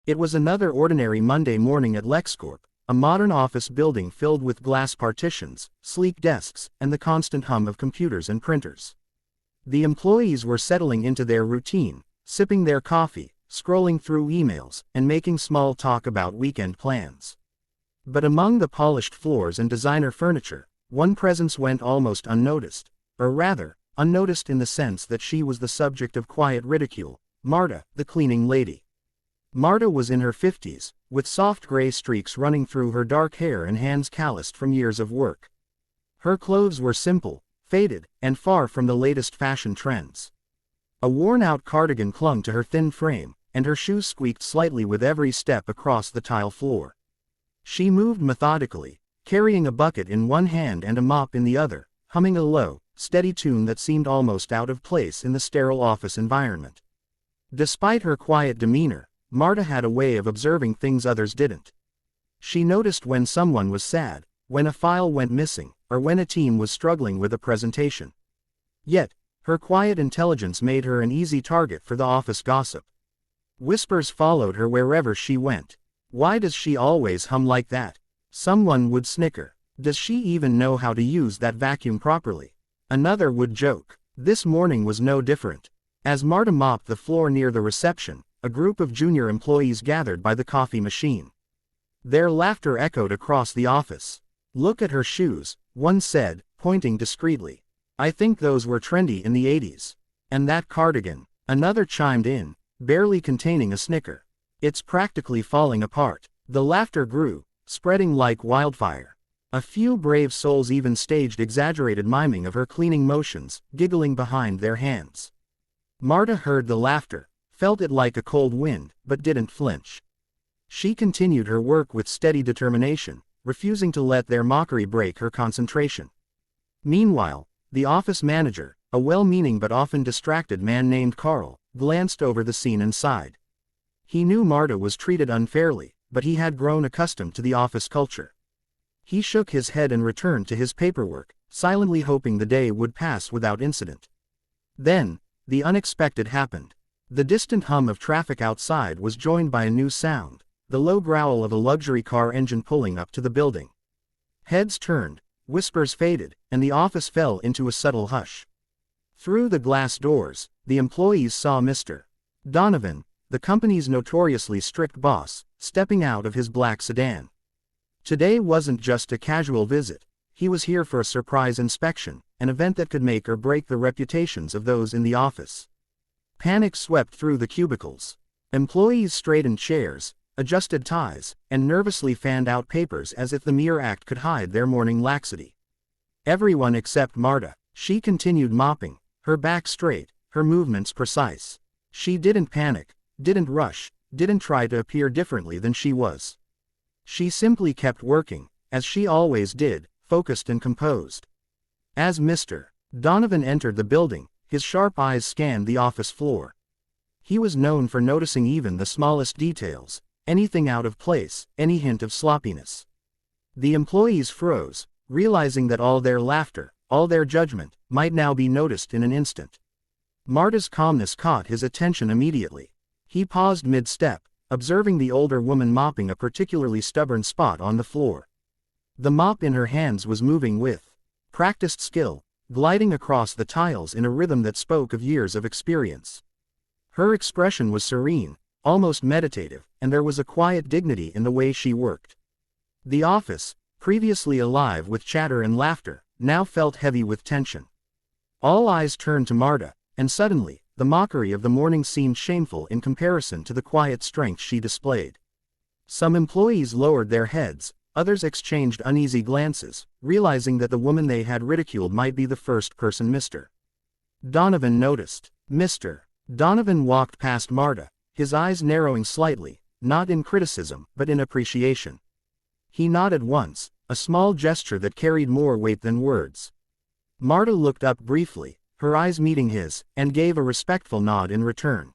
It was another ordinary Monday morning at LexCorp, a modern office building filled with glass partitions, sleek desks, and the constant hum of computers and printers. The employees were settling into their routine, sipping their coffee, scrolling through emails, and making small talk about weekend plans. But among the polished floors and designer furniture, one presence went almost unnoticed, or rather, unnoticed in the sense that she was the subject of quiet ridicule: Marta, the cleaning lady. Marta was in her 50s, with soft gray streaks running through her dark hair and hands calloused from years of work. Her clothes were simple, faded, and far from the latest fashion trends. A worn-out cardigan clung to her thin frame, and her shoes squeaked slightly with every step across the tile floor. She moved methodically, carrying a bucket in one hand and a mop in the other, humming a low, steady tune that seemed almost out of place in the sterile office environment. Despite her quiet demeanor, Marta had a way of observing things others didn't. She noticed when someone was sad, when a file went missing, or when a team was struggling with a presentation. Yet, her quiet intelligence made her an easy target for the office gossip. Whispers followed her wherever she went. "Why does she always hum like that?" Someone would snicker. "Does she even know how to use that vacuum properly?" Another would joke. This morning was no different. As Marta mopped the floor near the reception, a group of junior employees gathered by the coffee machine. Their laughter echoed across the office. "Look at her shoes," one said, pointing discreetly. "I think those were trendy in the 80s. And that cardigan," another chimed in, barely containing a snicker. "It's practically falling apart." The laughter grew, spreading like wildfire. A few brave souls even staged exaggerated miming of her cleaning motions, giggling behind their hands. Marta heard the laughter, felt it like a cold wind, but didn't flinch. She continued her work with steady determination, refusing to let their mockery break her concentration. Meanwhile, the office manager, a well-meaning but often distracted man named Carl, glanced over the scene and sighed. He knew Marta was treated unfairly, but he had grown accustomed to the office culture. He shook his head and returned to his paperwork, silently hoping the day would pass without incident. Then, the unexpected happened. The distant hum of traffic outside was joined by a new sound, the low growl of a luxury car engine pulling up to the building. Heads turned, whispers faded, and the office fell into a subtle hush. Through the glass doors, the employees saw Mr. Donovan, the company's notoriously strict boss, stepping out of his black sedan. Today wasn't just a casual visit. He was here for a surprise inspection, an event that could make or break the reputations of those in the office. Panic swept through the cubicles. Employees straightened chairs, adjusted ties, and nervously fanned out papers as if the mere act could hide their morning laxity. Everyone except Marta. She continued mopping, her back straight, her movements precise. She didn't panic, didn't rush, didn't try to appear differently than she was. She simply kept working, as she always did, focused and composed. As Mr. Donovan entered the building, his sharp eyes scanned the office floor. He was known for noticing even the smallest details, anything out of place, any hint of sloppiness. The employees froze, realizing that all their laughter, all their judgment, might now be noticed in an instant. Marta's calmness caught his attention immediately. He paused mid-step, observing the older woman mopping a particularly stubborn spot on the floor. The mop in her hands was moving with practiced skill, gliding across the tiles in a rhythm that spoke of years of experience. Her expression was serene, almost meditative, and there was a quiet dignity in the way she worked. The office, previously alive with chatter and laughter, now felt heavy with tension. All eyes turned to Marta, and suddenly, the mockery of the morning seemed shameful in comparison to the quiet strength she displayed. Some employees lowered their heads, others exchanged uneasy glances, realizing that the woman they had ridiculed might be the first person Mr. Donovan noticed. Mr. Donovan walked past Marta, his eyes narrowing slightly, not in criticism, but in appreciation. He nodded once, a small gesture that carried more weight than words. Marta looked up briefly, her eyes meeting his, and gave a respectful nod in return.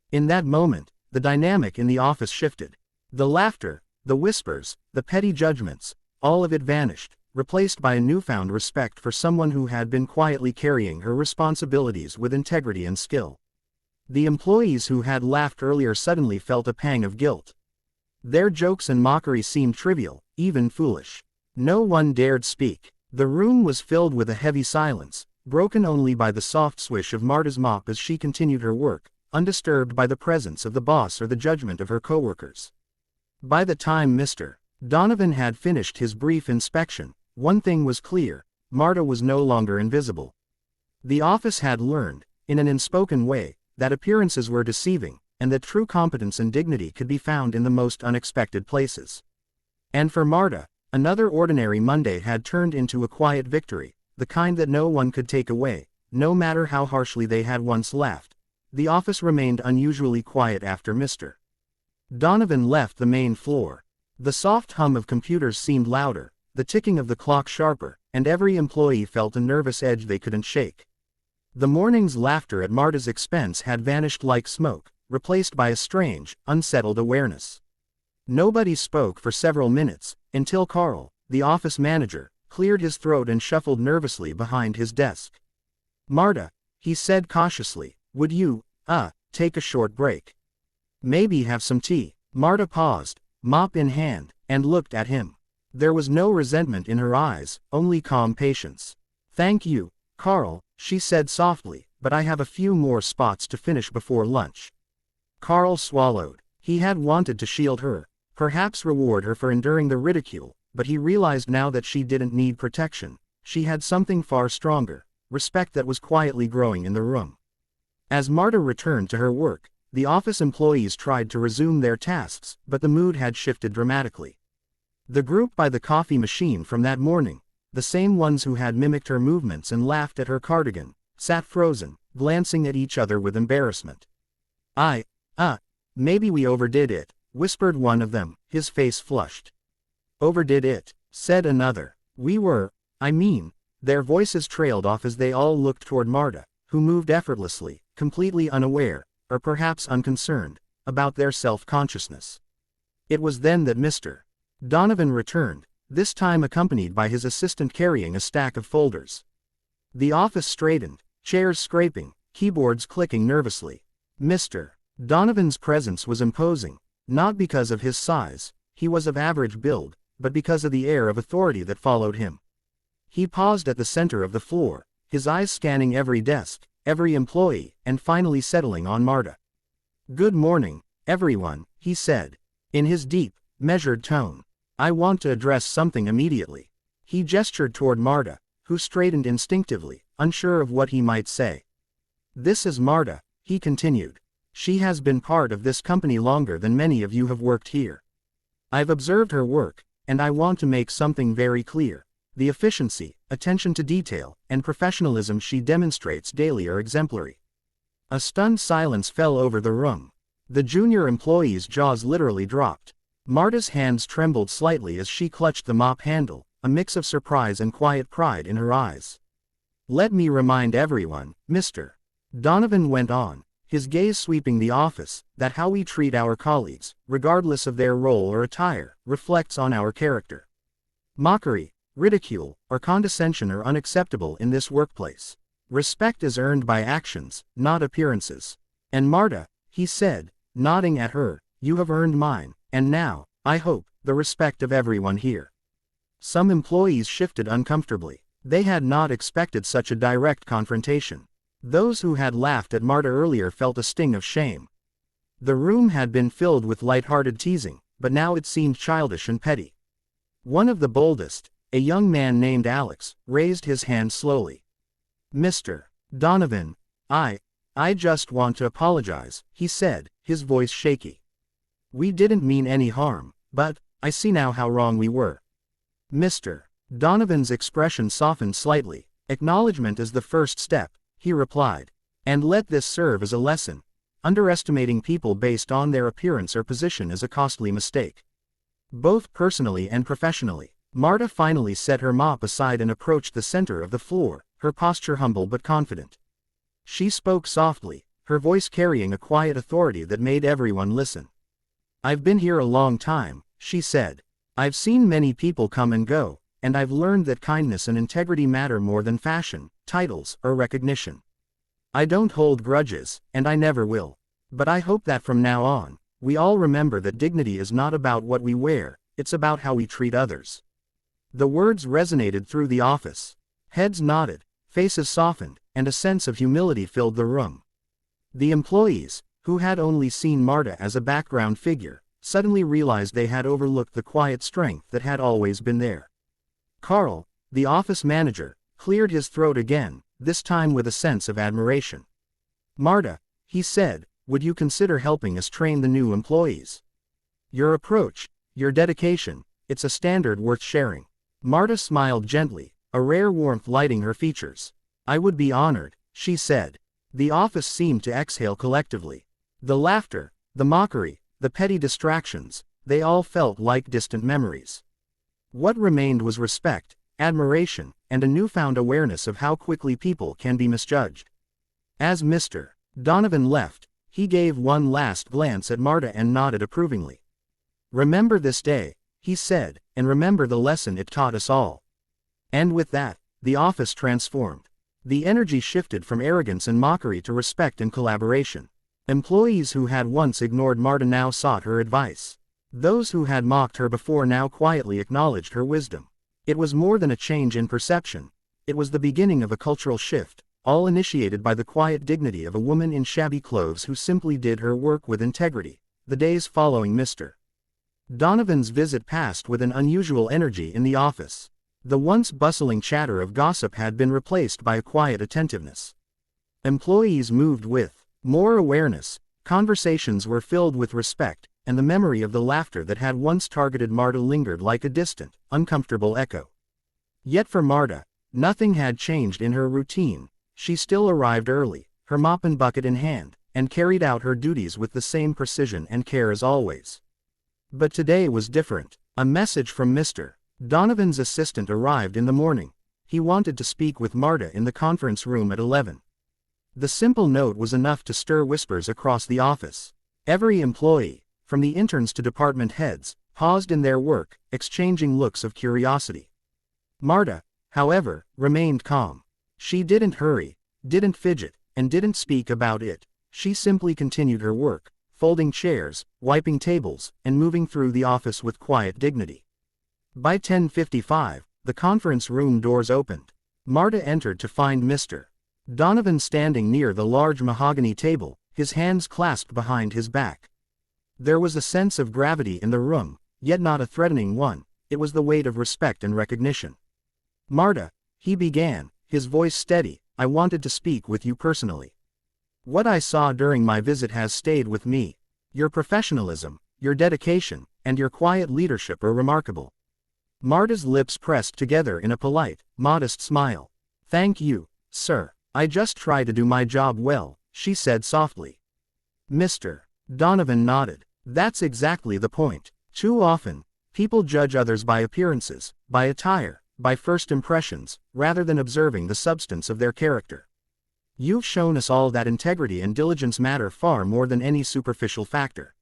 In that moment, the dynamic in the office shifted. The laughter, the whispers, the petty judgments, all of it vanished, replaced by a newfound respect for someone who had been quietly carrying her responsibilities with integrity and skill. The employees who had laughed earlier suddenly felt a pang of guilt. Their jokes and mockery seemed trivial, even foolish. No one dared speak. The room was filled with a heavy silence, broken only by the soft swish of Marta's mop as she continued her work, undisturbed by the presence of the boss or the judgment of her coworkers. By the time Mr. Donovan had finished his brief inspection, one thing was clear: Marta was no longer invisible. The office had learned, in an unspoken way, that appearances were deceiving, and that true competence and dignity could be found in the most unexpected places. And for Marta, another ordinary Monday had turned into a quiet victory, the kind that no one could take away, no matter how harshly they had once laughed. The office remained unusually quiet after Mr. Donovan left the main floor. The soft hum of computers seemed louder, the ticking of the clock sharper, and every employee felt a nervous edge they couldn't shake. The morning's laughter at Marta's expense had vanished like smoke, replaced by a strange, unsettled awareness. Nobody spoke for several minutes, until Carl, the office manager, cleared his throat and shuffled nervously behind his desk. "Marta," he said cautiously, "would you, take a short break? Maybe have some tea?" Marta paused, mop in hand, and looked at him. There was no resentment in her eyes, only calm patience. "Thank you, Carl," she said softly, "but I have a few more spots to finish before lunch." Carl swallowed. He had wanted to shield her, perhaps reward her for enduring the ridicule, but he realized now that she didn't need protection. She had something far stronger: respect that was quietly growing in the room. As Marta returned to her work, the office employees tried to resume their tasks, but the mood had shifted dramatically. The group by the coffee machine from that morning, the same ones who had mimicked her movements and laughed at her cardigan, sat frozen, glancing at each other with embarrassment. Maybe we overdid it," whispered one of them, his face flushed. "Overdid it," said another. Their voices trailed off as they all looked toward Marta, who moved effortlessly, completely unaware, or perhaps unconcerned, about their self-consciousness. It was then that Mr. Donovan returned, this time accompanied by his assistant carrying a stack of folders. The office straightened, chairs scraping, keyboards clicking nervously. Mr. Donovan's presence was imposing, not because of his size, he was of average build, but because of the air of authority that followed him. He paused at the center of the floor, his eyes scanning every desk, every employee, and finally settling on Marta. "Good morning, everyone," he said, in his deep, measured tone. "I want to address something immediately." He gestured toward Marta, who straightened instinctively, unsure of what he might say. "This is Marta," he continued. "She has been part of this company longer than many of you have worked here. I've observed her work, and I want to make something very clear. The efficiency, attention to detail, and professionalism she demonstrates daily are exemplary." A stunned silence fell over the room. The junior employee's jaws literally dropped. Marta's hands trembled slightly as she clutched the mop handle, a mix of surprise and quiet pride in her eyes. "Let me remind everyone," Mr. Donovan went on, his gaze sweeping the office, "that how we treat our colleagues, regardless of their role or attire, reflects on our character. Mockery, ridicule, or condescension are unacceptable in this workplace. Respect is earned by actions, not appearances. And Marta," he said, nodding at her, "you have earned mine, and now, I hope, the respect of everyone here." Some employees shifted uncomfortably. They had not expected such a direct confrontation. Those who had laughed at Marta earlier felt a sting of shame. The room had been filled with light-hearted teasing, but now it seemed childish and petty. One of the boldest, a young man named Alex, raised his hand slowly. "Mr. Donovan, I just want to apologize," he said, his voice shaky. "We didn't mean any harm, but I see now how wrong we were." Mr. Donovan's expression softened slightly. "Acknowledgement is the first step," he replied. "And let this serve as a lesson. Underestimating people based on their appearance or position is a costly mistake. Both personally and professionally." Marta finally set her mop aside and approached the center of the floor, her posture humble but confident. She spoke softly, her voice carrying a quiet authority that made everyone listen. "I've been here a long time," she said. "I've seen many people come and go, and I've learned that kindness and integrity matter more than fashion, titles, or recognition. I don't hold grudges, and I never will. But I hope that from now on, we all remember that dignity is not about what we wear, it's about how we treat others." The words resonated through the office. Heads nodded, faces softened, and a sense of humility filled the room. The employees, who had only seen Marta as a background figure, suddenly realized they had overlooked the quiet strength that had always been there. Carl, the office manager, cleared his throat again, this time with a sense of admiration. "Marta," he said, "would you consider helping us train the new employees? Your approach, your dedication, it's a standard worth sharing." Marta smiled gently, a rare warmth lighting her features. "I would be honored," she said. The office seemed to exhale collectively. The laughter, the mockery, the petty distractions, they all felt like distant memories. What remained was respect, admiration, and a newfound awareness of how quickly people can be misjudged. As Mr. Donovan left, he gave one last glance at Marta and nodded approvingly. "Remember this day," he said, "and remember the lesson it taught us all." And with that, the office transformed. The energy shifted from arrogance and mockery to respect and collaboration. Employees who had once ignored Marta now sought her advice. Those who had mocked her before now quietly acknowledged her wisdom. It was more than a change in perception. It was the beginning of a cultural shift, all initiated by the quiet dignity of a woman in shabby clothes who simply did her work with integrity. The days following Mr. Donovan's visit passed with an unusual energy in the office. The once bustling chatter of gossip had been replaced by a quiet attentiveness. Employees moved with more awareness, conversations were filled with respect, and the memory of the laughter that had once targeted Marta lingered like a distant, uncomfortable echo. Yet for Marta, nothing had changed in her routine. She still arrived early, her mop and bucket in hand, and carried out her duties with the same precision and care as always. But today was different. A message from Mr. Donovan's assistant arrived in the morning. He wanted to speak with Marta in the conference room at 11. The simple note was enough to stir whispers across the office. Every employee, from the interns to department heads, paused in their work, exchanging looks of curiosity. Marta, however, remained calm. She didn't hurry, didn't fidget, and didn't speak about it. She simply continued her work, folding chairs, wiping tables, and moving through the office with quiet dignity. By 10:55, the conference room doors opened. Marta entered to find Mr. Donovan standing near the large mahogany table, his hands clasped behind his back. There was a sense of gravity in the room, yet not a threatening one. It was the weight of respect and recognition. "Marta," he began, his voice steady, "I wanted to speak with you personally. What I saw during my visit has stayed with me. Your professionalism, your dedication, and your quiet leadership are remarkable." Marta's lips pressed together in a polite, modest smile. "Thank you, sir. I just try to do my job well," she said softly. Mr. Donovan nodded. "That's exactly the point. Too often, people judge others by appearances, by attire, by first impressions, rather than observing the substance of their character. You've shown us all that integrity and diligence matter far more than any superficial factor."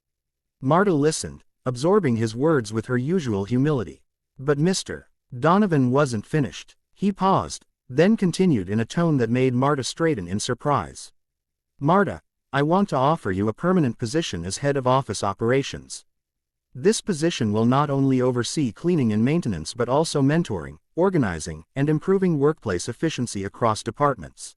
Marta listened, absorbing his words with her usual humility. But Mr. Donovan wasn't finished. He paused, then continued in a tone that made Marta straighten in surprise. "Marta, I want to offer you a permanent position as head of office operations. This position will not only oversee cleaning and maintenance but also mentoring, organizing, and improving workplace efficiency across departments.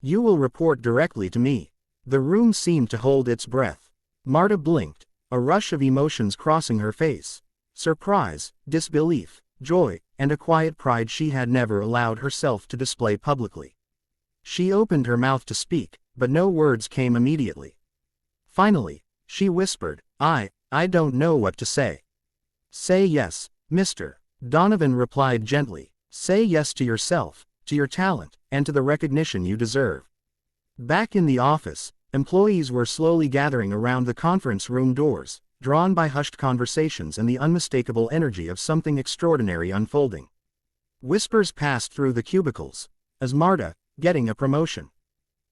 You will report directly to me." The room seemed to hold its breath. Marta blinked, a rush of emotions crossing her face. Surprise, disbelief, joy, and a quiet pride she had never allowed herself to display publicly. She opened her mouth to speak, but no words came immediately. Finally, she whispered, I don't know what to say." "Say yes, Mr. Donovan replied gently. "Say yes to yourself, to your talent, and to the recognition you deserve." Back in the office, employees were slowly gathering around the conference room doors, drawn by hushed conversations and the unmistakable energy of something extraordinary unfolding. Whispers passed through the cubicles. "Is Marta getting a promotion?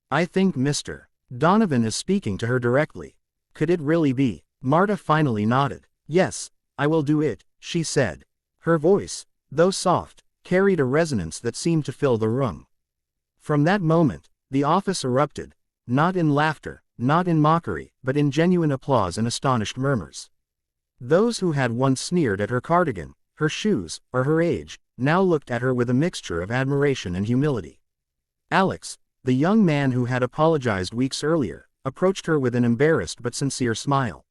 I think Mr. Donovan is speaking to her directly. Could it really be?" Marta finally nodded. "Yes, I will do it," she said. Her voice, though soft, carried a resonance that seemed to fill the room. From that moment, the office erupted, not in laughter, not in mockery, but in genuine applause and astonished murmurs. Those who had once sneered at her cardigan, her shoes, or her age, now looked at her with a mixture of admiration and humility. Alex, the young man who had apologized weeks earlier, approached her with an embarrassed but sincere smile.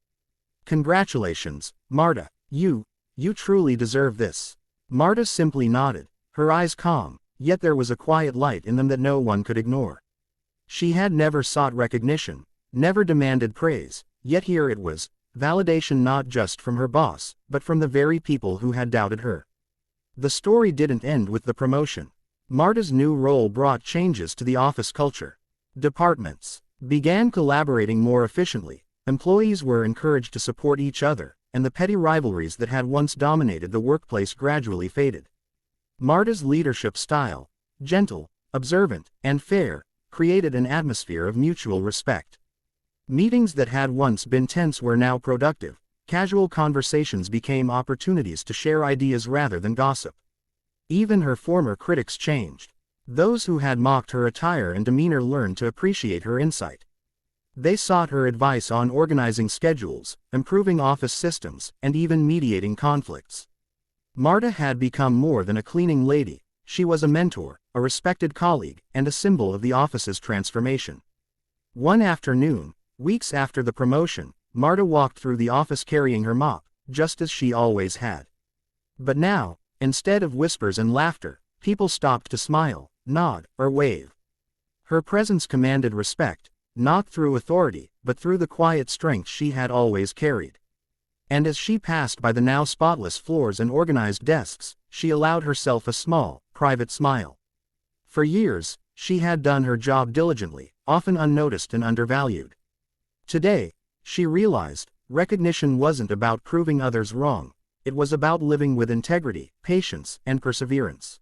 "Congratulations, Marta, you truly deserve this." Marta simply nodded, her eyes calm, yet there was a quiet light in them that no one could ignore. She had never sought recognition, never demanded praise, yet here it was, validation not just from her boss, but from the very people who had doubted her. The story didn't end with the promotion. Marta's new role brought changes to the office culture. Departments began collaborating more efficiently, employees were encouraged to support each other, and the petty rivalries that had once dominated the workplace gradually faded. Marta's leadership style, gentle, observant, and fair, created an atmosphere of mutual respect. Meetings that had once been tense were now productive, casual conversations became opportunities to share ideas rather than gossip. Even her former critics changed. Those who had mocked her attire and demeanor learned to appreciate her insight. They sought her advice on organizing schedules, improving office systems, and even mediating conflicts. Marta had become more than a cleaning lady, she was a mentor, a respected colleague, and a symbol of the office's transformation. One afternoon, weeks after the promotion, Marta walked through the office carrying her mop, just as she always had. But now, instead of whispers and laughter, people stopped to smile, nod, or wave. Her presence commanded respect, not through authority, but through the quiet strength she had always carried. And as she passed by the now spotless floors and organized desks, she allowed herself a small, private smile. For years, she had done her job diligently, often unnoticed and undervalued. Today, she realized, recognition wasn't about proving others wrong, it was about living with integrity, patience, and perseverance.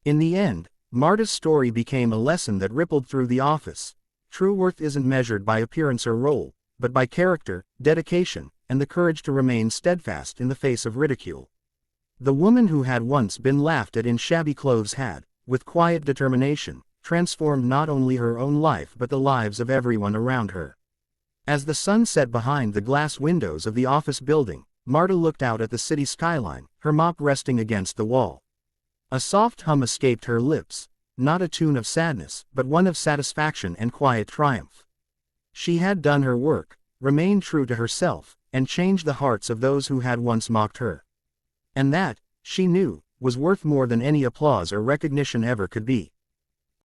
In the end, Marta's story became a lesson that rippled through the office. True worth isn't measured by appearance or role, but by character, dedication, and the courage to remain steadfast in the face of ridicule. The woman who had once been laughed at in shabby clothes had, with quiet determination, transformed not only her own life but the lives of everyone around her. As the sun set behind the glass windows of the office building, Marta looked out at the city skyline, her mop resting against the wall. A soft hum escaped her lips, not a tune of sadness, but one of satisfaction and quiet triumph. She had done her work, remained true to herself, and changed the hearts of those who had once mocked her. And that, she knew, was worth more than any applause or recognition ever could be.